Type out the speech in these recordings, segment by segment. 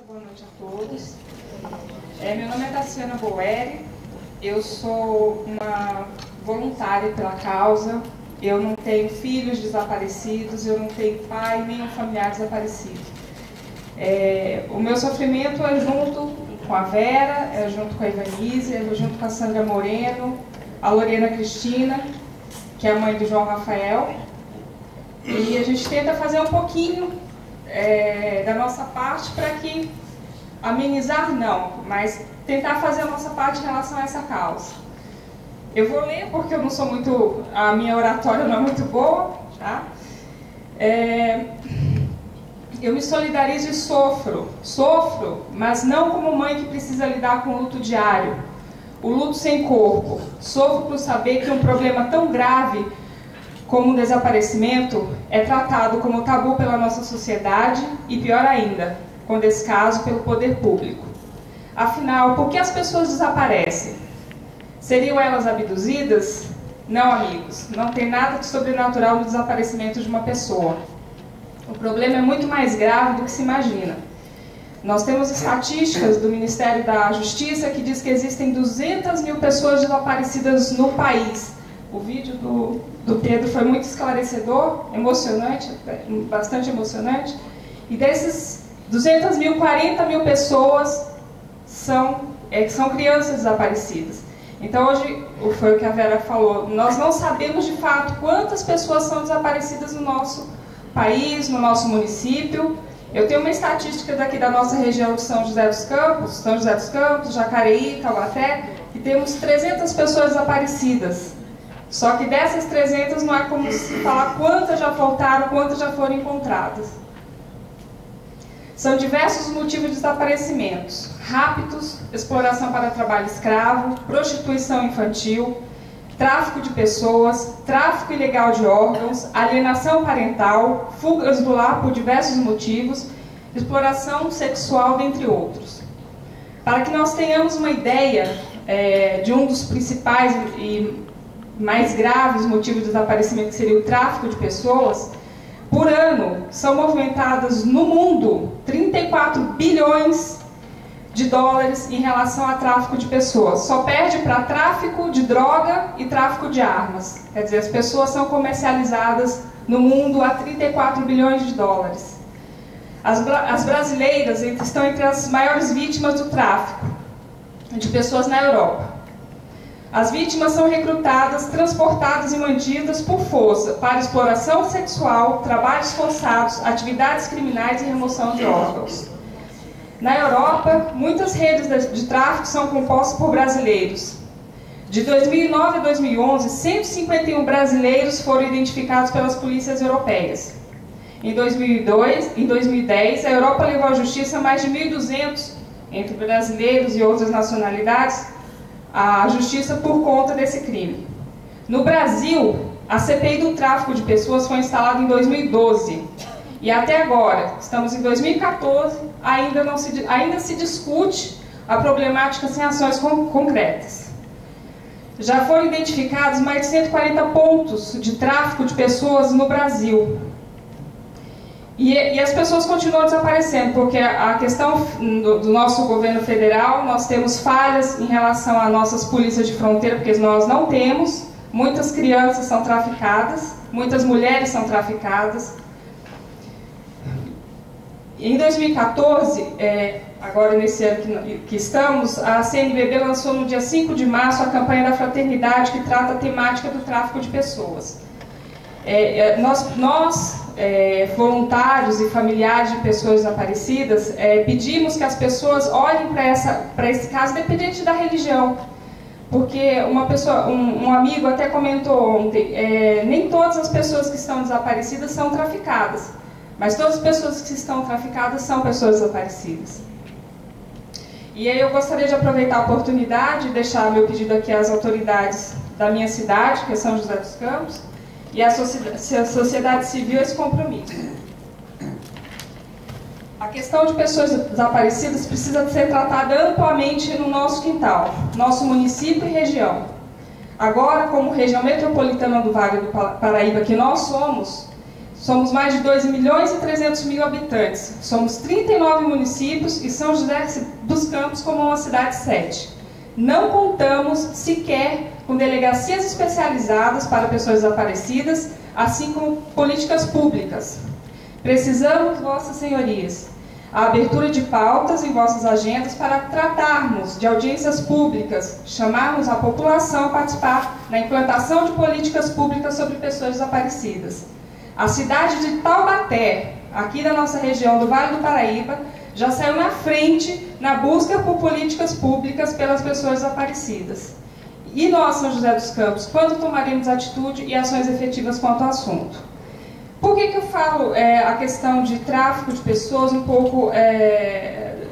boa noite a todos. Meu nome é Tassiana Boeri, eu sou uma voluntária pela causa, eu não tenho filhos desaparecidos, eu não tenho pai nem um familiar desaparecido. O meu sofrimento é junto com a Vera, é junto com a Ivanise, é junto com a Sandra Moreno, a Lorena Cristina, que é a mãe do João Rafael, e a gente tenta fazer um pouquinho da nossa parte para que amenizar não, mas tentar fazer a nossa parte em relação a essa causa. Eu vou ler porque eu não sou muito, a minha oratória não é muito boa, tá? Eu me solidarizo e sofro, mas não como mãe que precisa lidar com o luto diário, o luto sem corpo. Sofro por saber que um problema tão grave como o desaparecimento é tratado como tabu pela nossa sociedade e, pior ainda, com descaso pelo poder público. Afinal, por que as pessoas desaparecem? Seriam elas abduzidas? Não, amigos, não tem nada de sobrenatural no desaparecimento de uma pessoa. O problema é muito mais grave do que se imagina. Nós temos estatísticas do Ministério da Justiça que diz que existem 200 mil pessoas desaparecidas no país. O vídeo do Pedro foi muito esclarecedor, emocionante, bastante emocionante. E desses 200 mil, 40 mil pessoas são crianças desaparecidas. Então hoje, foi o que a Vera falou, nós não sabemos de fato quantas pessoas são desaparecidas no nosso país, no nosso município. Eu tenho uma estatística daqui da nossa região de São José dos Campos, Jacareí, Taubaté, que temos 300 pessoas desaparecidas. Só que dessas 300 não há como se falar quantas já voltaram, quantas já foram encontradas. São diversos motivos de desaparecimentos: raptos, exploração para trabalho escravo, prostituição infantil, tráfico de pessoas, tráfico ilegal de órgãos, alienação parental, fugas do lar por diversos motivos, exploração sexual, dentre outros. Para que nós tenhamos uma ideia de um dos principais e mais graves motivos de desaparecimento, que seria o tráfico de pessoas, por ano são movimentadas no mundo 34 bilhões de dólares em relação a tráfico de pessoas. Só perde para tráfico de droga e tráfico de armas. Quer dizer, as pessoas são comercializadas no mundo a 34 bilhões de dólares. As brasileiras estão entre as maiores vítimas do tráfico de pessoas na Europa. As vítimas são recrutadas, transportadas e mantidas por força para exploração sexual, trabalhos forçados, atividades criminais e remoção de órgãos. Na Europa, muitas redes de tráfico são compostas por brasileiros. De 2009 a 2011, 151 brasileiros foram identificados pelas polícias europeias. Em 2010, a Europa levou à justiça mais de 1.200, entre brasileiros e outras nacionalidades, a justiça por conta desse crime. No Brasil, a CPI do tráfico de pessoas foi instalada em 2012. E até agora, estamos em 2014, ainda se discute a problemática sem ações concretas. Já foram identificados mais de 140 pontos de tráfico de pessoas no Brasil. E as pessoas continuam desaparecendo, porque a questão do nosso governo federal, nós temos falhas em relação às nossas polícias de fronteira, porque nós não temos, muitas crianças são traficadas, muitas mulheres são traficadas. Em 2014, agora nesse ano que estamos, a CNBB lançou no dia 5 de março a campanha da Fraternidade, que trata a temática do tráfico de pessoas. Nós voluntários e familiares de pessoas desaparecidas, pedimos que as pessoas olhem para esse caso, independente da religião. Porque um amigo até comentou ontem, nem todas as pessoas que estão desaparecidas são traficadas, mas todas as pessoas que estão traficadas são pessoas desaparecidas. E aí eu gostaria de aproveitar a oportunidade e deixar meu pedido aqui às autoridades da minha cidade, que é São José dos Campos, e a sociedade civil esse compromisso. A questão de pessoas desaparecidas precisa ser tratada amplamente no nosso quintal, nosso município e região. Agora, como região metropolitana do Vale do Paraíba que nós somos, Somos mais de 2.300.000 habitantes. Somos 39 municípios e São José dos Campos como uma cidade 7. Não contamos sequer com delegacias especializadas para pessoas desaparecidas, assim como políticas públicas. Precisamos, vossas senhorias, a abertura de pautas em vossas agendas para tratarmos de audiências públicas, chamarmos a população a participar na implantação de políticas públicas sobre pessoas desaparecidas. A cidade de Taubaté, aqui da nossa região do Vale do Paraíba, já saiu na frente na busca por políticas públicas pelas pessoas desaparecidas. E nós, São José dos Campos, quando tomaremos atitude e ações efetivas quanto ao assunto? Por que eu falo a questão de tráfico de pessoas, um pouco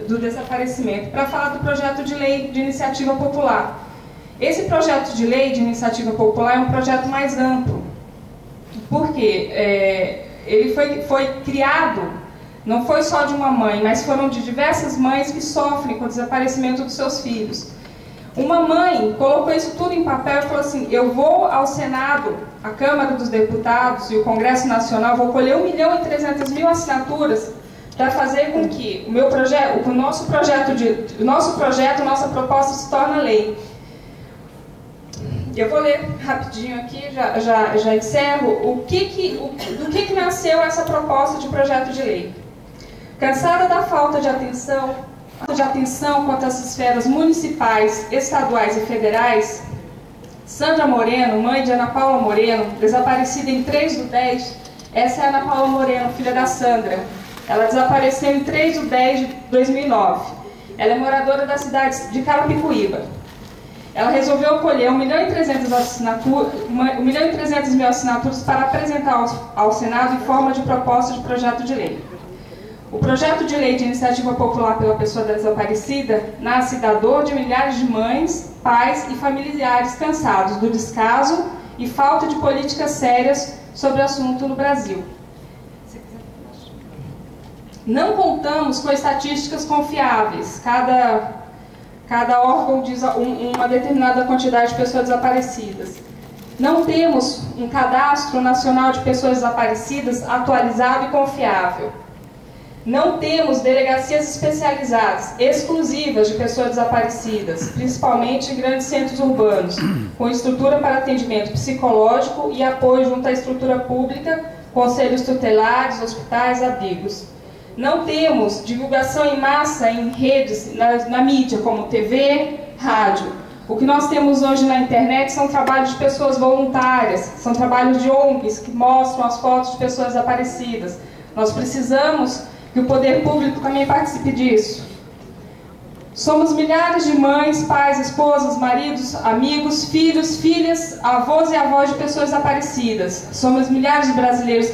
do desaparecimento? Para falar do projeto de lei de iniciativa popular. Esse projeto de lei de iniciativa popular é um projeto mais amplo. Por quê? Ele foi criado, não foi só de uma mãe, mas foram de diversas mães que sofrem com o desaparecimento dos seus filhos. Uma mãe colocou isso tudo em papel e falou assim: eu vou ao Senado, a Câmara dos Deputados e o Congresso Nacional, vou colher 1.300.000 assinaturas para fazer com que nossa proposta se torne lei. Eu vou ler rapidinho aqui, já encerro, do que nasceu essa proposta de projeto de lei. Cansada da falta de atenção quanto às esferas municipais, estaduais e federais, Sandra Moreno, mãe de Ana Paula Moreno, desaparecida em 3/10, essa é a Ana Paula Moreno, filha da Sandra. Ela desapareceu em 3/10 de 2009. Ela é moradora da cidade de Carapicuíba. Ela resolveu colher 1.300.000 assinaturas para apresentar ao Senado em forma de proposta de projeto de lei. O projeto de lei de iniciativa popular pela pessoa desaparecida nasce da dor de milhares de mães, pais e familiares cansados do descaso e falta de políticas sérias sobre o assunto no Brasil. Não contamos com estatísticas confiáveis. Cada órgão diz uma determinada quantidade de pessoas desaparecidas. Não temos um cadastro nacional de pessoas desaparecidas atualizado e confiável. Não temos delegacias especializadas, exclusivas de pessoas desaparecidas, principalmente em grandes centros urbanos, com estrutura para atendimento psicológico e apoio junto à estrutura pública, conselhos tutelares, hospitais, abrigos. Não temos divulgação em massa em redes, na mídia, como TV, rádio. O que nós temos hoje na internet são trabalhos de pessoas voluntárias, são trabalhos de ONGs que mostram as fotos de pessoas desaparecidas. Nós precisamos que o poder público também participe disso. Somos milhares de mães, pais, esposas, maridos, amigos, filhos, filhas, avós e avós de pessoas desaparecidas. Somos milhares de brasileiros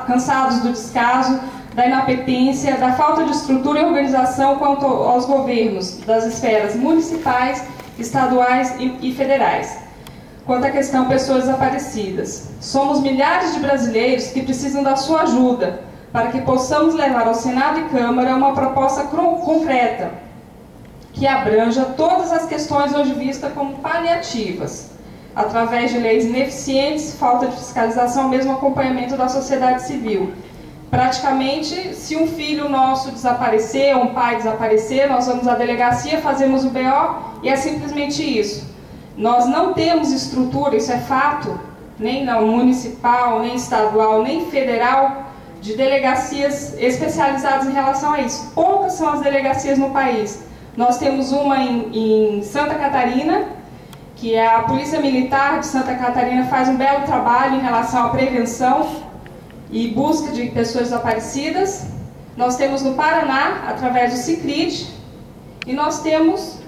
cansados do descaso, da inapetência, da falta de estrutura e organização quanto aos governos das esferas municipais, estaduais e federais. Quanto à questão pessoas desaparecidas. Somos milhares de brasileiros que precisam da sua ajuda para que possamos levar ao Senado e Câmara uma proposta concreta que abranja todas as questões hoje vistas como paliativas, através de leis ineficientes, falta de fiscalização, mesmo acompanhamento da sociedade civil. Praticamente, se um filho nosso desaparecer, ou um pai desaparecer, nós vamos à delegacia, fazemos o BO e é simplesmente isso. Nós não temos estrutura, isso é fato, nem municipal, nem estadual, nem federal, de delegacias especializadas em relação a isso. Poucas são as delegacias no país. Nós temos uma em Santa Catarina, que é a Polícia Militar de Santa Catarina, faz um belo trabalho em relação à prevenção e busca de pessoas desaparecidas. Nós temos no Paraná, através do CICRID, e nós temos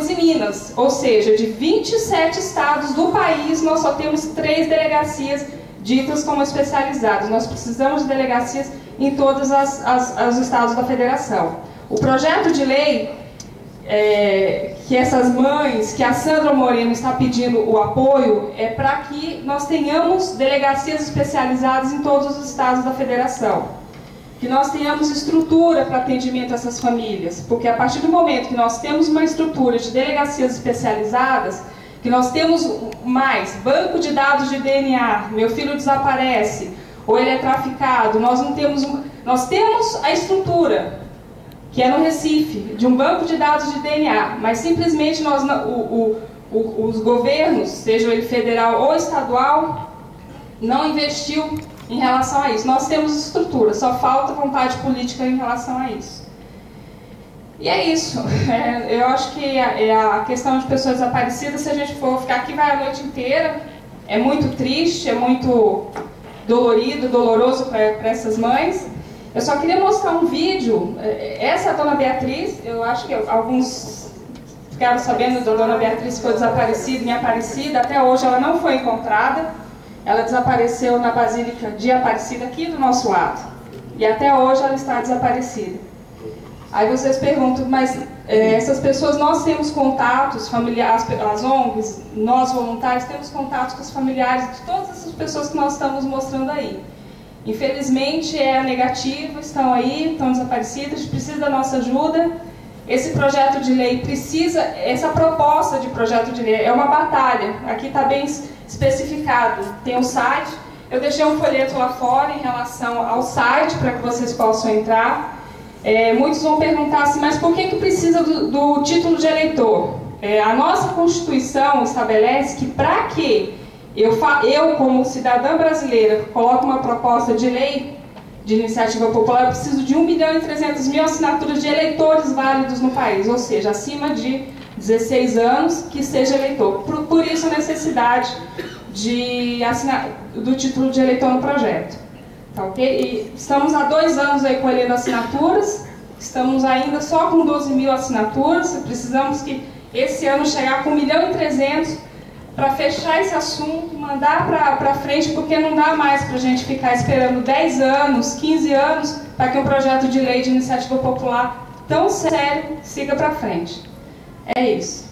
em Minas, ou seja, de 27 estados do país, nós só temos 3 delegacias ditas como especializadas. Nós precisamos de delegacias em todos os estados da federação. O projeto de lei que essas mães, que a Sandra Moreno está pedindo o apoio, é para que nós tenhamos delegacias especializadas em todos os estados da federação. Que nós tenhamos estrutura para atendimento a essas famílias, porque a partir do momento que nós temos uma estrutura de delegacias especializadas, que nós temos mais banco de dados de DNA, meu filho desaparece, ou ele é traficado, nós temos a estrutura, que é no Recife, de um banco de dados de DNA, mas simplesmente os governos, seja ele federal ou estadual, não investiu em relação a isso. Nós temos estrutura, só falta vontade política em relação a isso. E é isso. Eu acho que a questão de pessoas desaparecidas, se a gente for ficar aqui, vai a noite inteira. É muito triste, é muito dolorido, doloroso para essas mães. Eu só queria mostrar um vídeo. Essa é a dona Beatriz. Eu acho que alguns ficaram sabendo da dona Beatriz, que foi desaparecida em Aparecida. Até hoje ela não foi encontrada. Ela desapareceu na Basílica de Aparecida, aqui do nosso lado. E até hoje ela está desaparecida. Aí vocês perguntam, mas essas pessoas, nós temos contatos familiares, as ONGs, nós voluntários, temos contatos com os familiares de todas essas pessoas que nós estamos mostrando aí. Infelizmente é negativo, estão aí, estão desaparecidas, a gente precisa da nossa ajuda. Esse projeto de lei precisa, essa proposta de projeto de lei é uma batalha, aqui está bem especificado, tem um site, eu deixei um folheto lá fora em relação ao site para que vocês possam entrar. Muitos vão perguntar assim, mas por que precisa do título de eleitor? A nossa Constituição estabelece que para que eu, como cidadã brasileira, coloque uma proposta de lei de iniciativa popular, eu preciso de 1.300.000 assinaturas de eleitores válidos no país, ou seja, acima de 16 anos que seja eleitor. Por isso a necessidade do título de eleitor no projeto. Tá, okay? E estamos há 2 anos aí colhendo assinaturas, estamos ainda só com 12.000 assinaturas, precisamos que esse ano chegar com 1.300.000 para fechar esse assunto, mandar para frente, porque não dá mais para a gente ficar esperando 10 anos, 15 anos, para que um projeto de lei de iniciativa popular tão sério siga para frente. É isso.